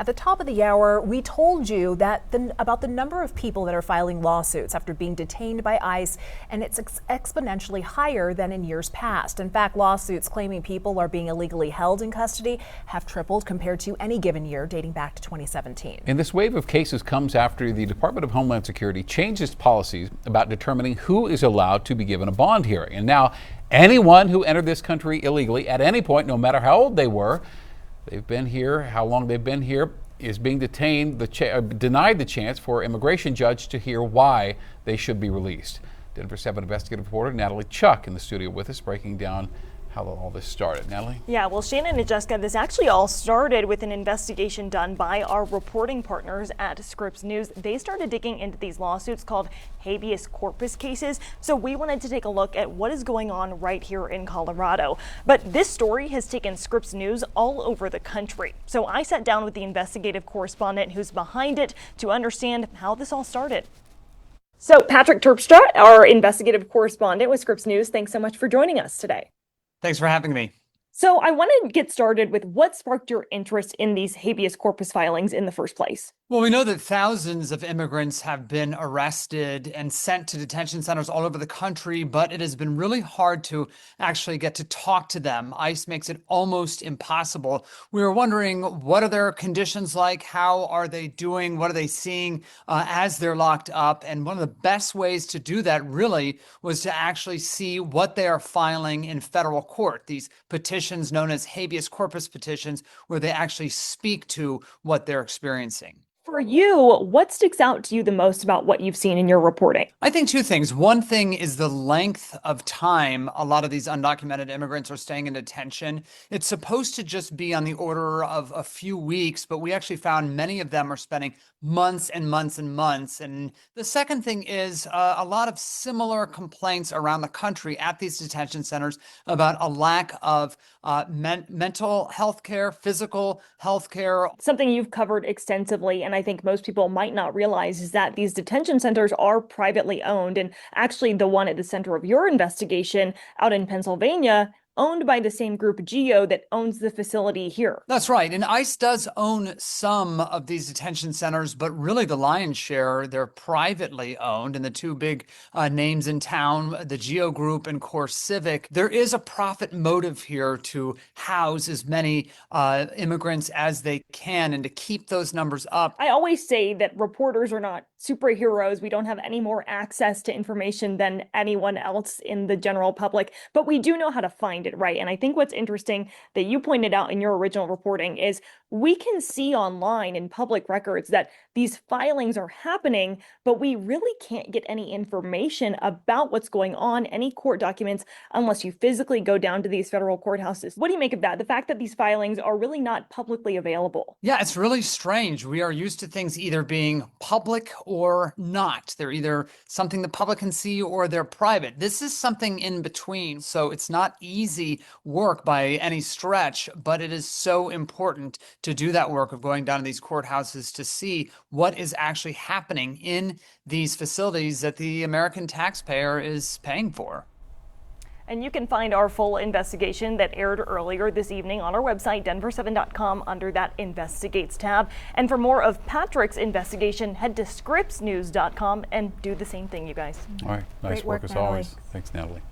At the top of the hour, we told you that about the number of people that are filing lawsuits after being detained by ICE, and it's exponentially higher than in years past. In fact, lawsuits claiming people are being illegally held in custody have tripled compared to any given year dating back to 2017. And this wave of cases comes after the Department of Homeland Security changed its policies about determining who is allowed to be given a bond hearing. And now anyone who entered this country illegally at any point, no matter how old they were, they've been here, how long they've been here, is being detained, denied the chance for an immigration judge to hear why they should be released. Denver7 investigative reporter Natalie Chuck in the studio with us, breaking down how all this started. Natalie? Yeah, well, Shannon and Jessica, this actually all started with an investigation done by our reporting partners at Scripps News. They started digging into these lawsuits called habeas corpus cases. So we wanted to take a look at what is going on right here in Colorado. But this story has taken Scripps News all over the country. So I sat down with the investigative correspondent who's behind it to understand how this all started. So Patrick Terpstra, our investigative correspondent with Scripps News, thanks so much for joining us today. Thanks for having me. So I want to get started with what sparked your interest in these habeas corpus filings in the first place. Well, we know that thousands of immigrants have been arrested and sent to detention centers all over the country, but it has been really hard to actually get to talk to them. ICE makes it almost impossible. We were wondering, what are their conditions like? How are they doing? What are they seeing as they're locked up? And one of the best ways to do that really was to actually see what they are filing in federal court. These petitions known as habeas corpus petitions, where they actually speak to what they're experiencing. For you, what sticks out to you the most about what you've seen in your reporting? I think two things. One thing is the length of time a lot of these undocumented immigrants are staying in detention. It's supposed to just be on the order of a few weeks, but we actually found many of them are spending months and months and months. And the second thing is a lot of similar complaints around the country at these detention centers about a lack of mental health care, physical health care. Something you've covered extensively, and I think most people might not realize, is that these detention centers are privately owned. And actually, the one at the center of your investigation out in Pennsylvania, owned by the same group, GEO, that owns the facility here. That's right. And ICE does own some of these detention centers, but really the lion's share, they're privately owned. And the two big names in town, the GEO Group and Core Civic, there is a profit motive here to house as many immigrants as they can and to keep those numbers up. I always say that reporters are not superheroes. We don't have any more access to information than anyone else in the general public, but we do know how to find it, right? And I think what's interesting that you pointed out in your original reporting is we can see online in public records that these filings are happening, but we really can't get any information about what's going on, any court documents, unless you physically go down to these federal courthouses. What do you make of that? The fact that these filings are really not publicly available. Yeah, it's really strange. We are used to things either being public or not. They're either something the public can see or they're private. This is something in between. So it's not easy work by any stretch, but it is so important to do that work of going down to these courthouses to see what is actually happening in these facilities that the American taxpayer is paying for. And you can find our full investigation that aired earlier this evening on our website, Denver7.com, under that Investigates tab. And for more of Patrick's investigation, head to scripsnews.com and do the same thing, you guys. All right. Nice work as always. Thanks, Natalie.